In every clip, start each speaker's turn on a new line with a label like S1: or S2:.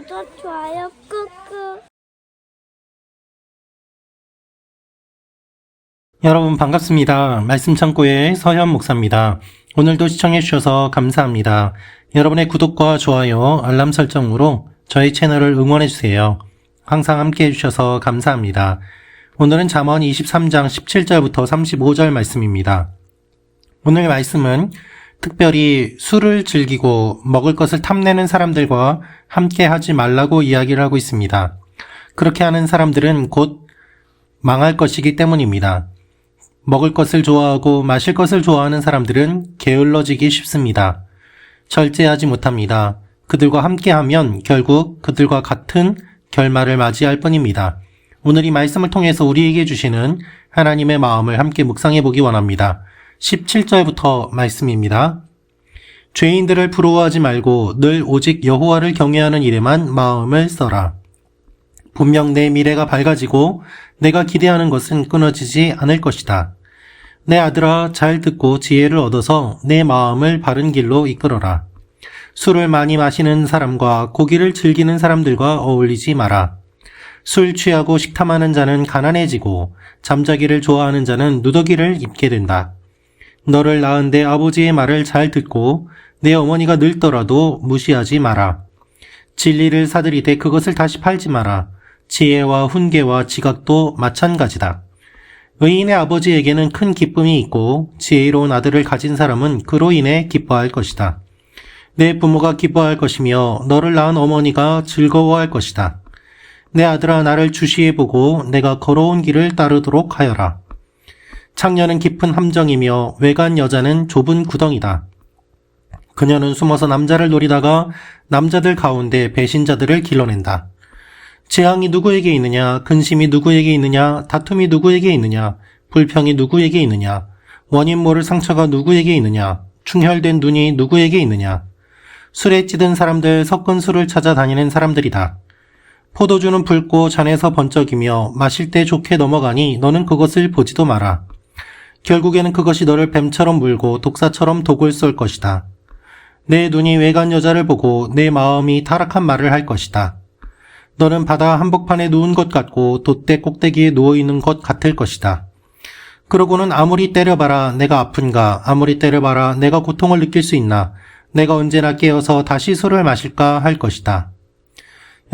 S1: 구독, 좋아요 꾹꾹.
S2: 여러분 반갑습니다. 말씀창고의 서현 목사입니다. 오늘도 시청해 주셔서 감사합니다. 여러분의 구독과 좋아요, 알람 설정으로 저희 채널을 응원해 주세요. 항상 함께 해주셔서 감사합니다. 오늘은 잠언 23장 17절부터 35절 말씀입니다. 오늘 말씀은 특별히 술을 즐기고 먹을 것을 탐내는 사람들과 함께 하지 말라고 이야기를 하고 있습니다. 그렇게 하는 사람들은 곧 망할 것이기 때문입니다. 먹을 것을 좋아하고 마실 것을 좋아하는 사람들은 게을러지기 쉽습니다. 절제하지 못합니다. 그들과 함께하면 결국 그들과 같은 결말을 맞이할 뿐입니다. 오늘 이 말씀을 통해서 우리에게 주시는 하나님의 마음을 함께 묵상해 보기 원합니다. 17절부터 말씀입니다. 죄인들을 부러워하지 말고 늘 오직 여호와를 경외하는 일에만 마음을 써라. 분명 내 미래가 밝아지고 내가 기대하는 것은 끊어지지 않을 것이다. 내 아들아, 잘 듣고 지혜를 얻어서 내 마음을 바른 길로 이끌어라. 술을 많이 마시는 사람과 고기를 즐기는 사람들과 어울리지 마라. 술 취하고 식탐하는 자는 가난해지고 잠자기를 좋아하는 자는 누더기를 입게 된다. 너를 낳은 내 아버지의 말을 잘 듣고 내 어머니가 늙더라도 무시하지 마라. 진리를 사들이되 그것을 다시 팔지 마라. 지혜와 훈계와 지각도 마찬가지다. 의인의 아버지에게는 큰 기쁨이 있고 지혜로운 아들을 가진 사람은 그로 인해 기뻐할 것이다. 내 부모가 기뻐할 것이며 너를 낳은 어머니가 즐거워할 것이다. 내 아들아, 나를 주시해보고 내가 걸어온 길을 따르도록 하여라. 창녀는 깊은 함정이며 외간 여자는 좁은 구덩이다. 그녀는 숨어서 남자를 노리다가 남자들 가운데 배신자들을 길러낸다. 재앙이 누구에게 있느냐, 근심이 누구에게 있느냐, 다툼이 누구에게 있느냐, 불평이 누구에게 있느냐, 원인 모를 상처가 누구에게 있느냐, 충혈된 눈이 누구에게 있느냐. 술에 찌든 사람들, 섞은 술을 찾아다니는 사람들이다. 포도주는 붉고 잔에서 번쩍이며 마실 때 좋게 넘어가니 너는 그것을 보지도 마라. 결국에는 그것이 너를 뱀처럼 물고 독사처럼 독을 쏠 것이다. 내 눈이 외간 여자를 보고 내 마음이 타락한 말을 할 것이다. 너는 바다 한복판에 누운 것 같고 돛대 꼭대기에 누워있는 것 같을 것이다. 그러고는 아무리 때려봐라 내가 아픈가, 아무리 때려봐라 내가 고통을 느낄 수 있나, 내가 언제나 깨어서 다시 술을 마실까 할 것이다.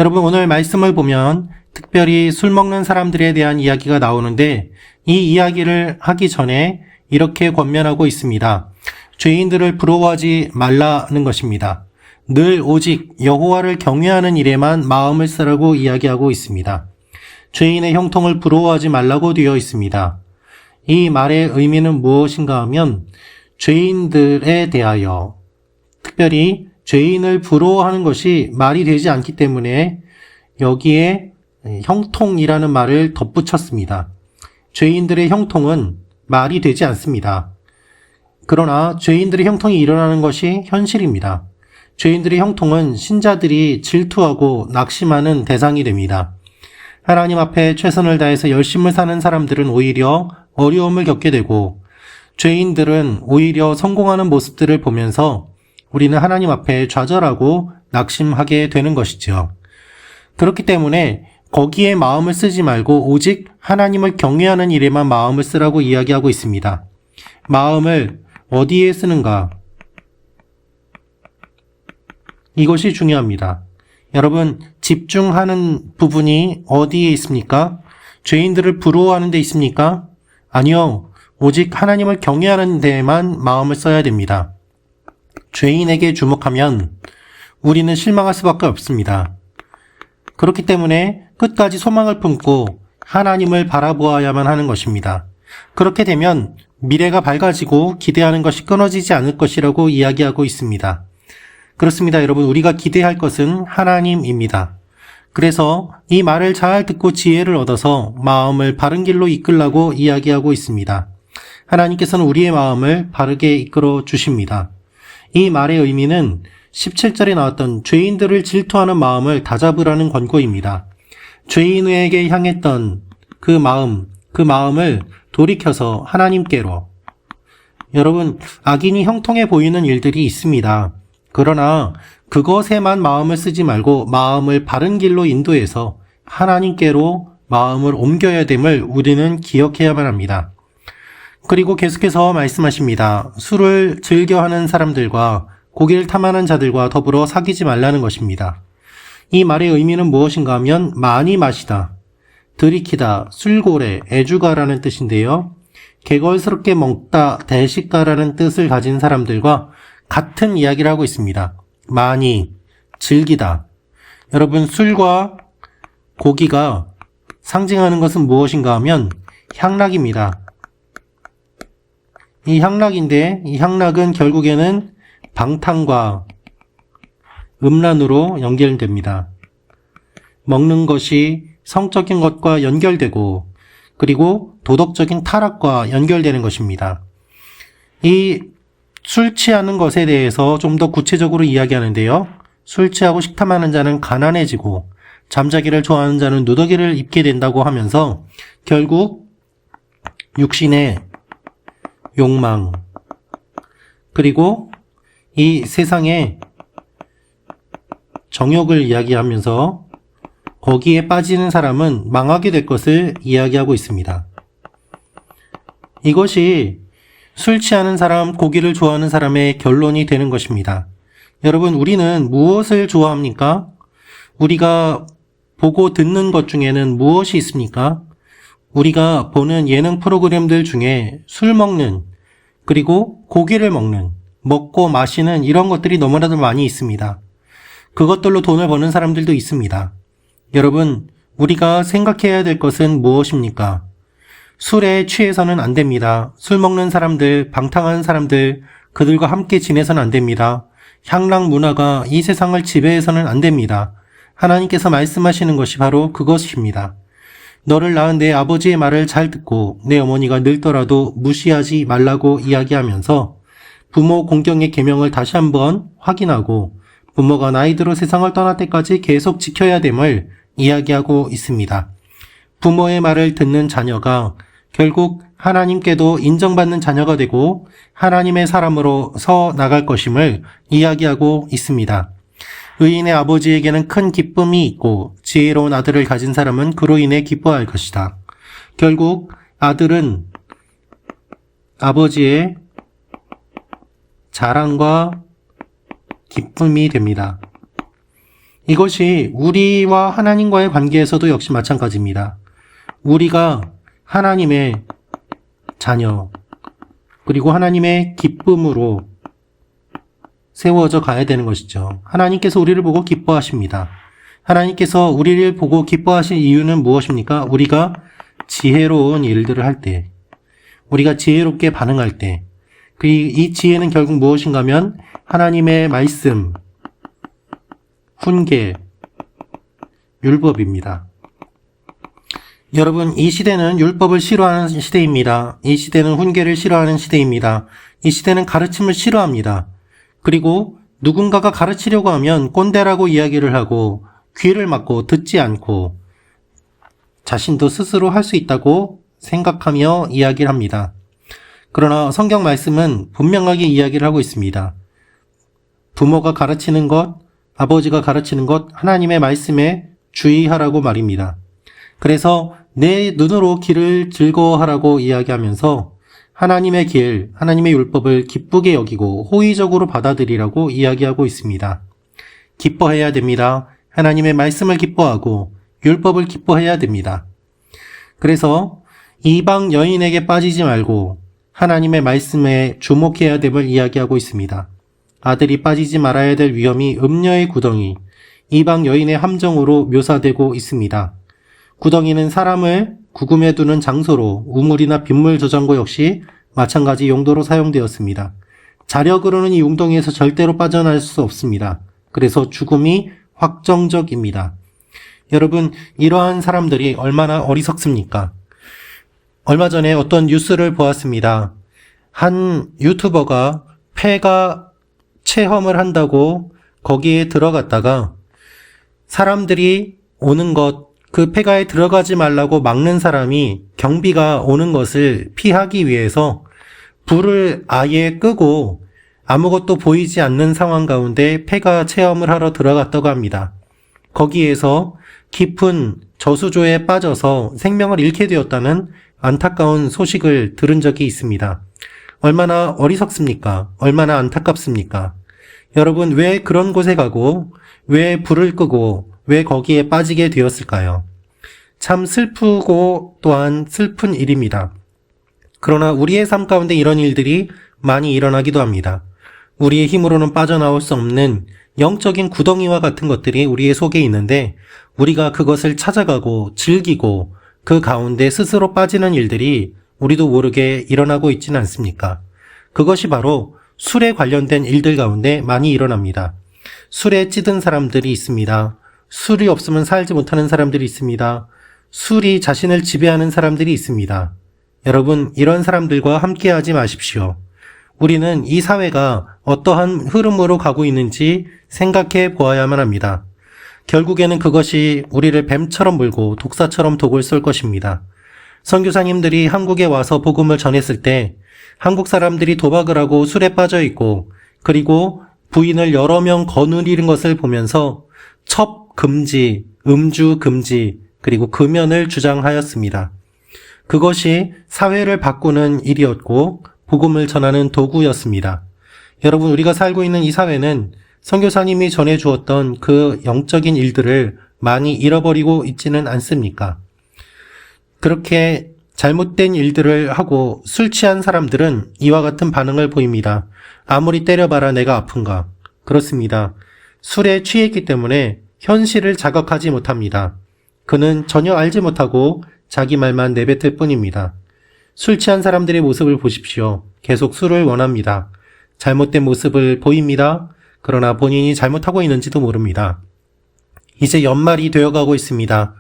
S2: 여러분, 오늘 말씀을 보면 특별히 술 먹는 사람들에 대한 이야기가 나오는데 이 이야기를 하기 전에 이렇게 권면하고 있습니다. 죄인들을 부러워하지 말라는 것입니다. 늘 오직 여호와를 경외하는 일에만 마음을 쓰라고 이야기하고 있습니다. 죄인의 형통을 부러워하지 말라고 되어 있습니다. 이 말의 의미는 무엇인가 하면 죄인들에 대하여, 특별히 죄인을 부러워하는 것이 말이 되지 않기 때문에 여기에 형통이라는 말을 덧붙였습니다. 죄인들의 형통은 말이 되지 않습니다. 그러나 죄인들의 형통이 일어나는 것이 현실입니다. 죄인들의 형통은 신자들이 질투하고 낙심하는 대상이 됩니다. 하나님 앞에 최선을 다해서 열심을 사는 사람들은 오히려 어려움을 겪게 되고, 죄인들은 오히려 성공하는 모습들을 보면서 우리는 하나님 앞에 좌절하고 낙심하게 되는 것이죠. 그렇기 때문에 거기에 마음을 쓰지 말고 오직 하나님을 경외하는 일에만 마음을 쓰라고 이야기하고 있습니다. 마음을 어디에 쓰는가? 이것이 중요합니다. 여러분, 집중하는 부분이 어디에 있습니까? 죄인들을 부러워하는 데 있습니까? 아니요. 오직 하나님을 경외하는 데에만 마음을 써야 됩니다. 죄인에게 주목하면 우리는 실망할 수밖에 없습니다. 그렇기 때문에 끝까지 소망을 품고 하나님을 바라보아야만 하는 것입니다. 그렇게 되면 미래가 밝아지고 기대하는 것이 끊어지지 않을 것이라고 이야기하고 있습니다. 그렇습니다, 여러분. 우리가 기대할 것은 하나님입니다. 그래서 이 말을 잘 듣고 지혜를 얻어서 마음을 바른 길로 이끌라고 이야기하고 있습니다. 하나님께서는 우리의 마음을 바르게 이끌어 주십니다. 이 말의 의미는 17절에 나왔던 죄인들을 질투하는 마음을 다잡으라는 권고입니다. 죄인에게 향했던 그 마음을 돌이켜서 하나님께로. 여러분, 악인이 형통해 보이는 일들이 있습니다. 그러나 그것에만 마음을 쓰지 말고 마음을 바른 길로 인도해서 하나님께로 마음을 옮겨야 됨을 우리는 기억해야만 합니다. 그리고 계속해서 말씀하십니다. 술을 즐겨하는 사람들과 고기를 탐하는 자들과 더불어 사귀지 말라는 것입니다. 이 말의 의미는 무엇인가 하면 많이 마시다, 들이키다, 술고래, 애주가라는 뜻인데요. 개걸스럽게 먹다, 대식가라는 뜻을 가진 사람들과 같은 이야기를 하고 있습니다. 많이, 즐기다. 여러분, 술과 고기가 상징하는 것은 무엇인가 하면 향락입니다. 이 향락인데 이 향락은 결국에는 방탕과 음란으로 연결됩니다. 먹는 것이 성적인 것과 연결되고 그리고 도덕적인 타락과 연결되는 것입니다. 이 술 취하는 것에 대해서 좀 더 구체적으로 이야기하는데요. 술 취하고 식탐하는 자는 가난해지고 잠자기를 좋아하는 자는 누더기를 입게 된다고 하면서 결국 육신의 욕망 그리고 이 세상의 정욕을 이야기하면서 거기에 빠지는 사람은 망하게 될 것을 이야기하고 있습니다. 이것이 술 취하는 사람, 고기를 좋아하는 사람의 결론이 되는 것입니다. 여러분, 우리는 무엇을 좋아합니까? 우리가 보고 듣는 것 중에는 무엇이 있습니까? 우리가 보는 예능 프로그램들 중에 술 먹는, 그리고 고기를 먹는, 먹고 마시는 이런 것들이 너무나도 많이 있습니다. 그것들로 돈을 버는 사람들도 있습니다. 여러분, 우리가 생각해야 될 것은 무엇입니까? 술에 취해서는 안 됩니다. 술 먹는 사람들, 방탕한 사람들, 그들과 함께 지내서는 안 됩니다. 향락 문화가 이 세상을 지배해서는 안 됩니다. 하나님께서 말씀하시는 것이 바로 그것입니다. 너를 낳은 내 아버지의 말을 잘 듣고 내 어머니가 늙더라도 무시하지 말라고 이야기하면서 부모 공경의 계명을 다시 한번 확인하고 부모가 나이 들어 세상을 떠날 때까지 계속 지켜야 됨을 이야기하고 있습니다. 부모의 말을 듣는 자녀가 결국 하나님께도 인정받는 자녀가 되고 하나님의 사람으로 서 나갈 것임을 이야기하고 있습니다. 의인의 아버지에게는 큰 기쁨이 있고 지혜로운 아들을 가진 사람은 그로 인해 기뻐할 것이다. 결국 아들은 아버지의 자랑과 기쁨이 됩니다. 이것이 우리와 하나님과의 관계에서도 역시 마찬가지입니다. 우리가 하나님의 자녀, 그리고 하나님의 기쁨으로 세워져 가야 되는 것이죠. 하나님께서 우리를 보고 기뻐하십니다. 하나님께서 우리를 보고 기뻐하실 이유는 무엇입니까? 우리가 지혜로운 일들을 할 때, 우리가 지혜롭게 반응할 때, 이 지혜는 결국 무엇인가 하면 하나님의 말씀, 훈계, 율법입니다. 여러분, 이 시대는 율법을 싫어하는 시대입니다. 이 시대는 훈계를 싫어하는 시대입니다. 이 시대는 가르침을 싫어합니다. 그리고 누군가가 가르치려고 하면 꼰대라고 이야기를 하고 귀를 막고 듣지 않고 자신도 스스로 할 수 있다고 생각하며 이야기를 합니다. 그러나 성경 말씀은 분명하게 이야기를 하고 있습니다. 부모가 가르치는 것, 아버지가 가르치는 것, 하나님의 말씀에 주의하라고 말입니다. 그래서 내 눈으로 길을 즐거워하라고 이야기하면서 하나님의 길, 하나님의 율법을 기쁘게 여기고 호의적으로 받아들이라고 이야기하고 있습니다. 기뻐해야 됩니다. 하나님의 말씀을 기뻐하고 율법을 기뻐해야 됩니다. 그래서 이방 여인에게 빠지지 말고 하나님의 말씀에 주목해야 됨을 이야기하고 있습니다. 아들이 빠지지 말아야 될 위험이 음녀의 구덩이, 이방 여인의 함정으로 묘사되고 있습니다. 구덩이는 사람을 구금해 두는 장소로 우물이나 빗물 저장고 역시 마찬가지 용도로 사용되었습니다. 자력으로는 이 웅덩이에서 절대로 빠져나올 수 없습니다. 그래서 죽음이 확정적입니다. 여러분, 이러한 사람들이 얼마나 어리석습니까? 얼마 전에 어떤 뉴스를 보았습니다. 한 유튜버가 폐가 체험을 한다고 거기에 들어갔다가 사람들이 오는 것, 그 폐가에 들어가지 말라고 막는 사람이 경비가 오는 것을 피하기 위해서 불을 아예 끄고 아무것도 보이지 않는 상황 가운데 폐가 체험을 하러 들어갔다고 합니다. 거기에서 깊은 저수조에 빠져서 생명을 잃게 되었다는 안타까운 소식을 들은 적이 있습니다. 얼마나 어리석습니까? 얼마나 안타깝습니까? 여러분, 왜 그런 곳에 가고 왜 불을 끄고 왜 거기에 빠지게 되었을까요? 참 슬프고 또한 슬픈 일입니다. 그러나 우리의 삶 가운데 이런 일들이 많이 일어나기도 합니다. 우리의 힘으로는 빠져나올 수 없는 영적인 구덩이와 같은 것들이 우리의 속에 있는데 우리가 그것을 찾아가고 즐기고 그 가운데 스스로 빠지는 일들이 우리도 모르게 일어나고 있지는 않습니까? 그것이 바로 술에 관련된 일들 가운데 많이 일어납니다. 술에 찌든 사람들이 있습니다. 술이 없으면 살지 못하는 사람들이 있습니다. 술이 자신을 지배하는 사람들이 있습니다. 여러분, 이런 사람들과 함께하지 마십시오. 우리는 이 사회가 어떠한 흐름으로 가고 있는지 생각해 보아야만 합니다. 결국에는 그것이 우리를 뱀처럼 물고 독사처럼 독을 쏠 것입니다. 선교사님들이 한국에 와서 복음을 전했을 때 한국 사람들이 도박을 하고 술에 빠져 있고 그리고 부인을 여러 명 거느리는 것을 보면서 첩 금지, 음주 금지, 그리고 금연을 주장하였습니다. 그것이 사회를 바꾸는 일이었고 복음을 전하는 도구였습니다. 여러분, 우리가 살고 있는 이 사회는 선교사님이 전해주었던 그 영적인 일들을 많이 잃어버리고 있지는 않습니까? 그렇게 잘못된 일들을 하고 술 취한 사람들은 이와 같은 반응을 보입니다. 아무리 때려봐라 내가 아픈가. 그렇습니다. 술에 취했기 때문에 현실을 자각하지 못합니다. 그는 전혀 알지 못하고 자기 말만 내뱉을 뿐입니다. 술 취한 사람들의 모습을 보십시오. 계속 술을 원합니다. 잘못된 모습을 보입니다. 그러나 본인이 잘못하고 있는지도 모릅니다. 이제 연말이 되어가고 있습니다.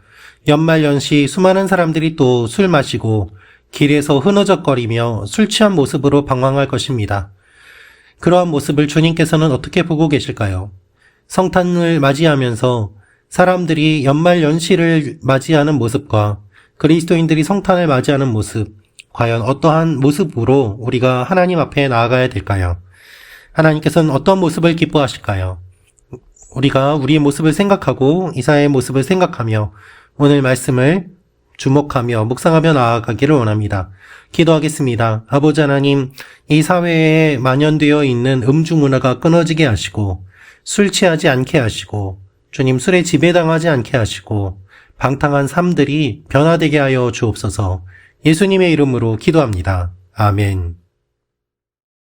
S2: 연말 연시 수많은 사람들이 또 술 마시고 길에서 흐느적거리며 술 취한 모습으로 방황할 것입니다. 그러한 모습을 주님께서는 어떻게 보고 계실까요? 성탄을 맞이하면서 사람들이 연말 연시를 맞이하는 모습과 그리스도인들이 성탄을 맞이하는 모습, 과연 어떠한 모습으로 우리가 하나님 앞에 나아가야 될까요? 하나님께서는 어떤 모습을 기뻐하실까요? 우리가 우리의 모습을 생각하고 이사야의 모습을 생각하며 오늘 말씀을 주목하며 묵상하며 나아가기를 원합니다. 기도하겠습니다. 아버지 하나님, 이 사회에 만연되어 있는 음주 문화가 끊어지게 하시고 술 취하지 않게 하시고 주님 술에 지배당하지 않게 하시고 방탕한 삶들이 변화되게 하여 주옵소서. 예수님의 이름으로 기도합니다. 아멘.